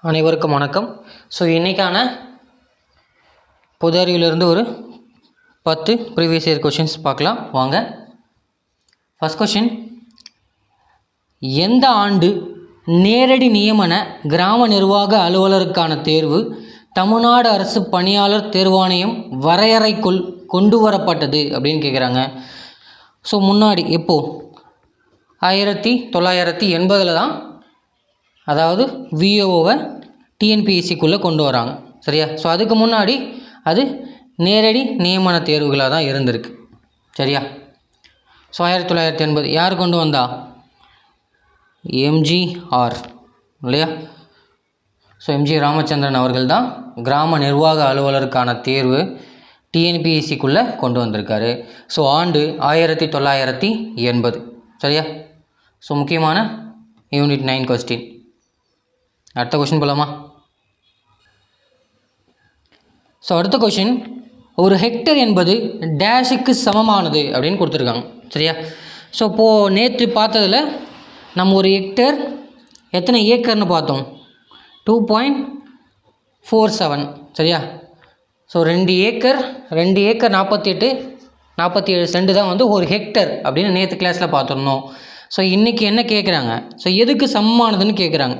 அனைவருக்கும் வணக்கம். ஸோ இன்றைக்கான பொது அறிவிலிருந்து ஒரு 10 ப்ரீவியஸ் இயர் கொஷின்ஸ் பார்க்கலாம் வாங்க. ஃபஸ்ட் கொஷின், எந்த ஆண்டு நேரடி நியமன கிராம நிர்வாக அலுவலருக்கான தேர்வு தமிழ்நாடு அரசு பணியாளர் தேர்வாணையம் வரையறைக்குள் கொண்டு வரப்பட்டது அப்படின்னு கேட்குறாங்க. ஸோ முன்னாடி எப்போது 1980 தான், அதாவது விஓவை டிஎன்பிஎஸ்சிக்குள்ளே கொண்டு வராங்க, சரியா? ஸோ அதுக்கு முன்னாடி அது நேரடி நியமன தேர்வுகளாக தான் இருந்திருக்கு, சரியா? ஸோ 1980 யார் கொண்டு வந்தா? எம்ஜிஆர், இல்லையா? ஸோ எம்ஜி ராமச்சந்திரன் அவர்கள் தான் கிராம நிர்வாக அலுவலருக்கான தேர்வு டிஎன்பிஎஸ்சிக்குள்ளே கொண்டு வந்திருக்காரு. ஸோ ஆண்டு 1980, சரியா? ஸோ முக்கியமான யூனிட் 9 கொஸ்டின். அடுத்த கொஷின் போகலாமா? ஸோ அடுத்த கொஷின், ஒரு ஹெக்டர் என்பது டேஷுக்கு சமமானது அப்படின்னு கொடுத்துருக்காங்க, சரியா? ஸோ இப்போது நேற்று பார்த்ததில் நம்ம ஒரு ஹெக்டர் எத்தனை ஏக்கர்னு பார்த்தோம், 2.47, சரியா? ஸோ 2 ஏக்கர் 47 சென்ட் தான் வந்து ஒரு ஹெக்டர் அப்படின்னு நேற்று கிளாஸில் பார்த்துருந்தோம். ஸோ இன்றைக்கி என்ன கேட்குறாங்க, ஸோ எதுக்கு சமமானதுன்னு கேட்குறாங்க,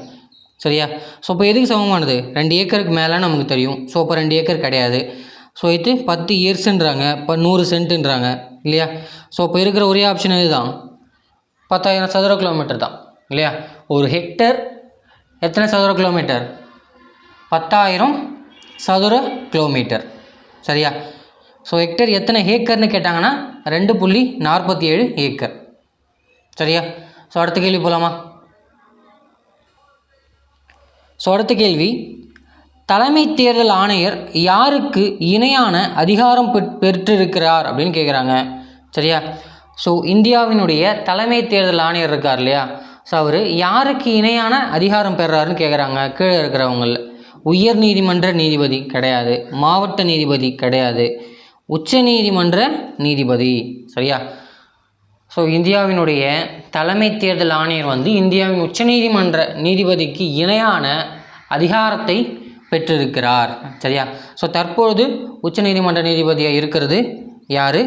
சரியா? ஸோ இப்போ எதுக்கு சமமானது? 2 ஏக்கருக்கு மேலே நமக்கு தெரியும். ஸோ இப்போ 2 ஏக்கர் கிடையாது. ஸோ இது 10 இயர்ஸுன்றாங்க, இப்போ 100 சென்ட்டுன்றாங்க, இல்லையா? ஸோ இப்போ இருக்கிற ஒரே ஆப்ஷன் இதுதான், 10,000 சதுர கிலோமீட்டர் தான், இல்லையா? ஒரு ஹெக்டர் எத்தனை சதுர கிலோமீட்டர்? 10,000 சதுர கிலோமீட்டர், சரியா? ஸோ ஹெக்டர் எத்தனை ஏக்கர்னு கேட்டாங்கன்னா 2.47 ஏக்கர், சரியா? ஸோ அடுத்த கேள்வி போகலாமா? ஸோ அடுத்த கேள்வி, தலைமை தேர்தல் ஆணையர் யாருக்கு இணையான அதிகாரம் பெற்றிருக்கிறார் அப்படின்னு கேட்குறாங்க, சரியா? ஸோ இந்தியாவினுடைய தலைமை தேர்தல் ஆணையர் இருக்கார் இல்லையா? ஸோ அவர் யாருக்கு இணையான அதிகாரம் பெறுறாருன்னு கேட்குறாங்க. கீழே இருக்கிறவங்களில் உயர் நீதிமன்ற நீதிபதி கிடையாது, மாவட்ட நீதிபதி கிடையாது, உச்ச நீதிமன்ற நீதிபதி, சரியா? ஸோ இந்தியாவினுடைய தலைமை தேர்தல் ஆணையர் வந்து இந்தியாவின் உச்சநீதிமன்ற நீதிபதிக்கு இணையான அதிகாரத்தை பெற்றிருக்கிறார், சரியா? ஸோ தற்பொழுது உச்சநீதிமன்ற நீதிபதியாக இருக்கிறது யார்,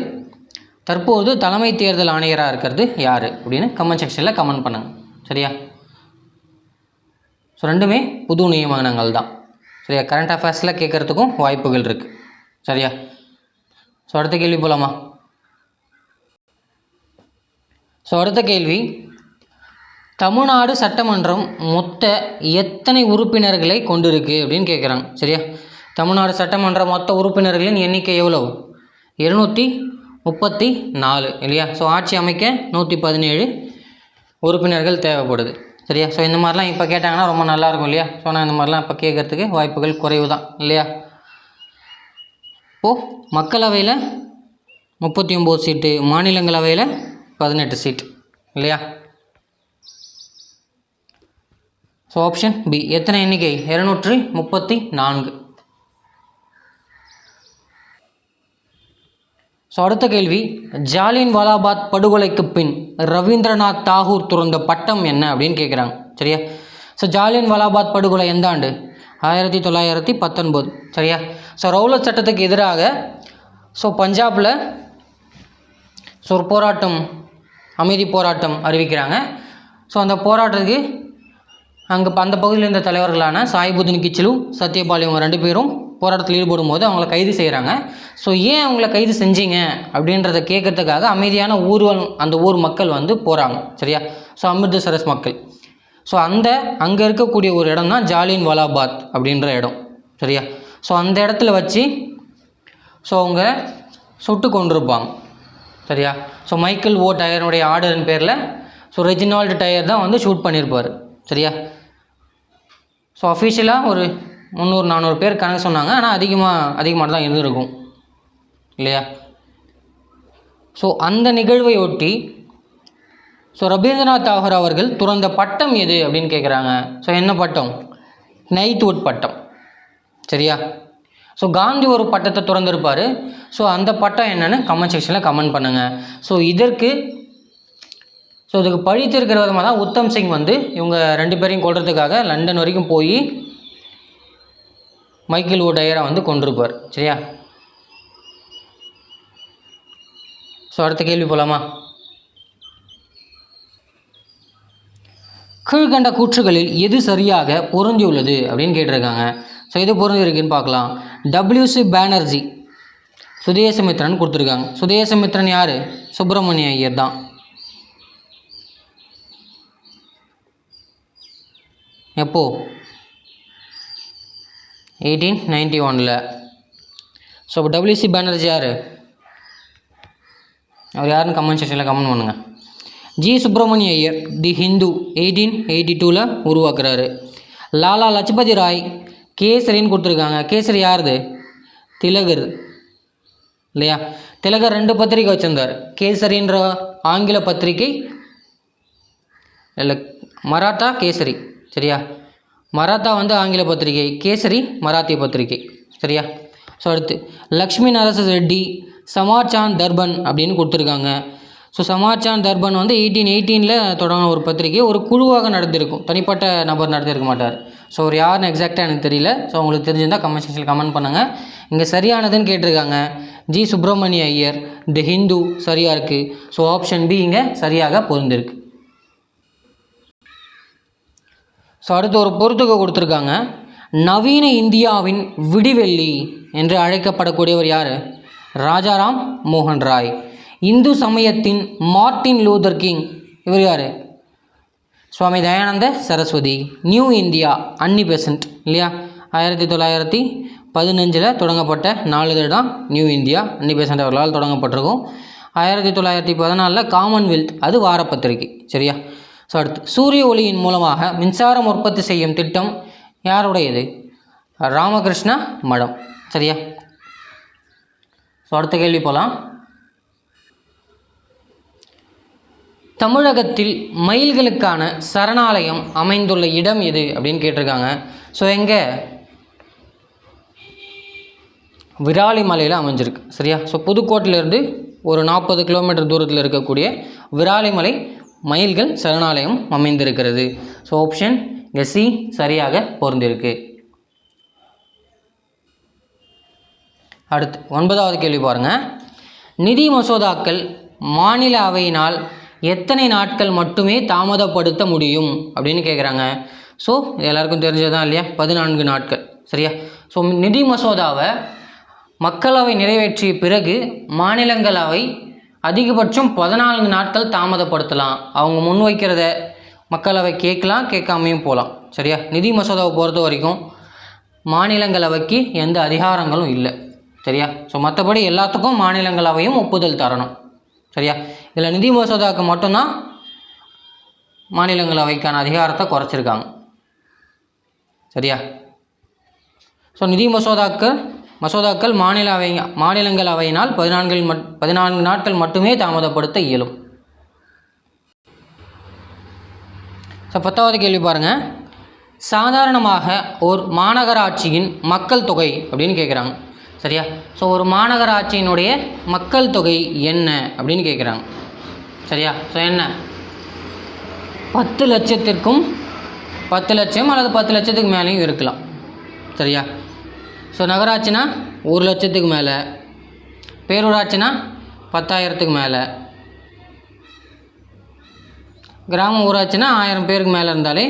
தற்போது தலைமை தேர்தல் ஆணையராக இருக்கிறது யார் அப்படின்னு கமெண்ட் செக்ஷனில் கமெண்ட் பண்ணுங்கள், சரியா? ஸோ ரெண்டுமே புது நியமனங்கள் தான், சரியா? கரண்ட் அஃபேர்ஸில் கேட்குறதுக்கும் வாய்ப்புகள் இருக்குது, சரியா? ஸோ அடுத்த கேள்வி போகலாமா? ஸோ அடுத்த கேள்வி, தமிழ்நாடு சட்டமன்றம் மொத்த எத்தனை உறுப்பினர்களை கொண்டிருக்கு அப்படின்னு கேட்குறாங்க, சரியா? தமிழ்நாடு சட்டமன்ற மொத்த உறுப்பினர்களின் எண்ணிக்கை எவ்வளவு? 234, இல்லையா? ஸோ ஆட்சி அமைக்க 117 உறுப்பினர்கள் தேவைப்படுது, சரியா? ஸோ இந்த மாதிரிலாம் இப்போ கேட்டாங்கன்னா ரொம்ப நல்லாயிருக்கும், இல்லையா? ஸோ நான் இந்த மாதிரிலாம் இப்போ கேட்குறதுக்கு வாய்ப்புகள் குறைவு தான், இல்லையா? இப்போது மக்களவையில் 39 சீட்டு, மாநிலங்களவையில் 18 சீட், இல்லையா? ஸோ ஆப்ஷன் பி எத்தனை எண்ணிக்கை? 234. ஸோ அடுத்த கேள்வி, ஜாலியன் வாலாபாக் படுகொலைக்கு பின் ரவீந்திரநாத் தாகூர் துறந்த பட்டம் என்ன அப்படின்னு கேட்குறாங்க, சரியா? ஸோ ஜாலியன் வாலாபாக் படுகொலை எந்த ஆண்டு? 1919, சரியா? ஸோ ரவுலட் சட்டத்துக்கு எதிராக ஸோ பஞ்சாபில் ஸோ ஒரு போராட்டம், அமைதி போராட்டம் அறிவிக்கிறாங்க. ஸோ அந்த போராட்டத்துக்கு அங்கே அந்த பகுதியில் இருந்த தலைவர்களான சாயிபுதீன் கிச்லு, சத்யபால் இவங்க 2 பேரும் போராட்டத்தில் ஈடுபடும் போது அவங்கள கைது செய்கிறாங்க. ஸோ ஏன் அவங்கள கைது செஞ்சீங்க அப்படின்றத கேட்கறதுக்காக அமைதியான அந்த ஊர் மக்கள் வந்து போகிறாங்க, சரியா? ஸோ அமிர்தசரஸ் மக்கள். ஸோ அங்கே இருக்கக்கூடிய ஒரு இடம் தான் ஜாலியன் வாலாபாக் அப்படின்ற இடம், சரியா? ஸோ அந்த இடத்துல வச்சு ஸோ அவங்க சுட்டு கொண்டிருப்பாங்க, சரியா? ஸோ மைக்கேல் ஓ டயருடைய ஆர்டரின் பேரில் ஸோ ரெஜினால்டு டயர் தான் வந்து ஷூட் பண்ணியிருப்பார், சரியா? ஸோ அஃபிஷியலாக ஒரு 300-400 பேர் கணக்கு சொன்னாங்க, ஆனால் அதிகமாக தான் இருந்திருக்கும், இல்லையா? ஸோ அந்த நிகழ்வை ஒட்டி ஸோ ரவீந்திரநாத் தாகூர் அவர்கள் துறந்த பட்டம் எது அப்படின்னு கேட்குறாங்க. ஸோ என்ன பட்டம்? நைட்வுட் பட்டம், சரியா? ஸோ காந்தி ஒரு பட்டத்தை துறந்திருப்பார். ஸோ அந்த பட்டம் என்னென்னு கமெண்ட் செக்ஷனில் கமெண்ட் பண்ணுங்கள். ஸோ இதுக்கு பழி தீர்க்கிற விதமாக தான் உத்தம் சிங் வந்து இவங்க 2 பேரையும் கொல்றதுக்காக லண்டன் வரைக்கும் போய் மைக்கேல் ஓடையரை வந்து கொண்டிருப்பார். சரியா? ஸோ அடுத்த கேள்வி போகலாமா? கீழ்கண்ட கூற்றுகளில் எது சரியாக பொருந்தியுள்ளது அப்படின்னு கேட்டிருக்காங்க. ஸோ எது பொருந்திருக்குன்னு பார்க்கலாம். டபிள்யூசி பானர்ஜி சுதேசமித்ரன் கொடுத்துருக்காங்க. சுதேசமித்ரன் யார்? சுப்பிரமணிய ஐயர் தான். எப்போ? 1891. ஸோ டபிள்யூசி பானர்ஜி யார்? அவர் யாருன்னு கமெண்ட் செக்ஷனில் கமெண்ட் பண்ணுங்கள். ஜி சுப்பிரமணிய ஐயர் தி ஹிந்து 1882 உருவாக்குறாரு. லாலா லஜபதி ராய் கேசரின்னு கொடுத்துருக்காங்க. கேசரி யாருது? திலகர் இல்லையா? திலகர் 2 பத்திரிக்கை வச்சுருந்தார். கேசரின்ற ஆங்கில பத்திரிகை, இல்லை மராத்தா கேசரி. சரியா? மராத்தா வந்து ஆங்கில பத்திரிகை, கேசரி மராத்திய பத்திரிகை. சரியா? ஸோ அடுத்து லக்ஷ்மி நரச ரெட்டி சமாச்சான் தர்பன் அப்படின்னு கொடுத்துருக்காங்க. ஸோ சமாச்சான் தர்பன் வந்து 1818 தொடங்கின ஒரு பத்திரிகை. ஒரு குழுவாக நடத்திருக்கும், தனிப்பட்ட நபர் நடத்திருக்க மாட்டார். ஸோ ஒரு யாருன்னு எக்ஸாக்டாக எனக்கு தெரியல. ஸோ உங்களுக்கு தெரிஞ்சிருந்தால் கமெண்ட் செக்ஷனில் கமெண்ட் பண்ணுங்கள். இங்கே சரியானதுன்னு கேட்டிருக்காங்க. ஜி சுப்பிரமணிய ஐயர் தி ஹிந்து சரியாக இருக்குது. ஸோ ஆப்ஷன் பி இங்கே சரியாக பொருந்திருக்கு. ஸோ அடுத்து ஒரு பொறுத்துக்க கொடுத்துருக்காங்க. நவீன இந்தியாவின் விடிவெள்ளி என்று அழைக்கப்படக்கூடியவர் யார்? ராஜாராம் மோகன் ராய். இந்து சமயத்தின் மார்ட்டின் லூதர் கிங், இவர் யார்? Swami Dayananda Saraswati. New India Annie Besant இல்லையா? 1915 தொடங்கப்பட்ட நாளிதழ் தான் நியூ இந்தியா. அன்னி பெசன்ட் அவர்களால் தொடங்கப்பட்டிருக்கும். 1914 காமன்வெல்த், அது வாரப்பத்திரிகை. சரியா? ஸோ அடுத்து சூரிய ஒளியின் மூலமாக மின்சாரம் உற்பத்தி செய்யும் திட்டம் யாருடையது? ராமகிருஷ்ண மடம். சரியா? ஸோ அடுத்த கேள்வி போகலாம். தமிழகத்தில் மயில்களுக்கான சரணாலயம் அமைந்துள்ள இடம் எது அப்படின்னு கேட்டிருக்காங்க. ஸோ எங்கே? விராலிமலையில் அமைஞ்சிருக்கு. சரியா? ஸோ புதுக்கோட்டையிலேருந்து ஒரு 40 கிலோமீட்டர் தூரத்தில் இருக்கக்கூடிய விராலிமலை மயில்கள் சரணாலயம் அமைந்திருக்கிறது. ஸோ ஆப்ஷன் சி சரியாக பொருந்திருக்கு. அடுத்து 9வது கேள்வி பாருங்கள். நிதி மசோதாக்கள் மாநில அவையினால் எத்தனை நாட்கள் மட்டுமே தாமதப்படுத்த முடியும் அப்படின்னு கேட்குறாங்க. ஸோ எல்லாருக்கும் தெரிஞ்சதான் இல்லையா? 14 நாட்கள். சரியா? ஸோ நிதி மசோதாவை மக்களவை நிறைவேற்றிய பிறகு மாநிலங்களவை அதிகபட்சம் 14 நாட்கள் தாமதப்படுத்தலாம். அவங்க முன்வைக்கிறத மக்களவை கேட்கலாம், கேட்காமையும் போகலாம். சரியா? நிதி மசோதாவை பொறுத்த வரைக்கும் மாநிலங்களவைக்கு எந்த அதிகாரங்களும் இல்லை. சரியா? ஸோ மற்றபடி எல்லாத்துக்கும் மாநிலங்களவையும் ஒப்புதல் தரணும். சரியா? இதில் நிதி மசோதாவுக்கு மட்டும்தான் மாநிலங்களவைக்கான அதிகாரத்தை குறைச்சிருக்காங்க. சரியா? ஸோ நிதி மசோதாக்கள் மாநிலங்களவையினால் 14 நாட்கள் மட்டுமே தாமதப்படுத்த இயலும். ஸோ 10வது கேள்வி பாருங்கள். சாதாரணமாக ஒரு மாநகராட்சியின் மக்கள் தொகை அப்படின்னு கேட்குறாங்க. சரியா? ஸோ ஒரு மாநகராட்சியினுடைய மக்கள் தொகை என்ன அப்படின்னு கேட்குறாங்க. சரியா? ஸோ என்ன? 10 லட்சத்திற்கும் 10 லட்சம் அல்லது 10 லட்சத்துக்கு மேலேயும் இருக்கலாம். சரியா? ஸோ நகராட்சினா 1 லட்சத்துக்கு மேலே, பேரூராட்சினா 10,000க்கு மேலே, கிராம ஊராட்சினா 1000 பேருக்கு மேலே இருந்தாலே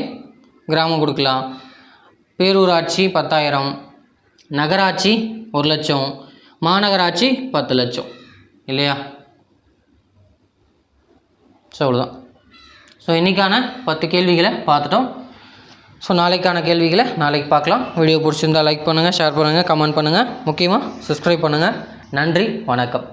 கிராமம் கொடுக்கலாம். பேரூராட்சி 10,000, நகராட்சி 1 லட்சம், மாநகராட்சி 10 லட்சம் இல்லையா? ஸோ அவ்வளோதான். ஸோ இன்றைக்கான 10 கேள்விகளை பார்த்துட்டோம். ஸோ நாளைக்கான கேள்விகளை நாளைக்கு பார்க்கலாம். வீடியோ பிடிச்சிருந்தால் லைக் பண்ணுங்கள், ஷேர் பண்ணுங்கள், கமெண்ட் பண்ணுங்கள், முக்கியமாக சப்ஸ்கிரைப் பண்ணுங்கள். நன்றி, வணக்கம்.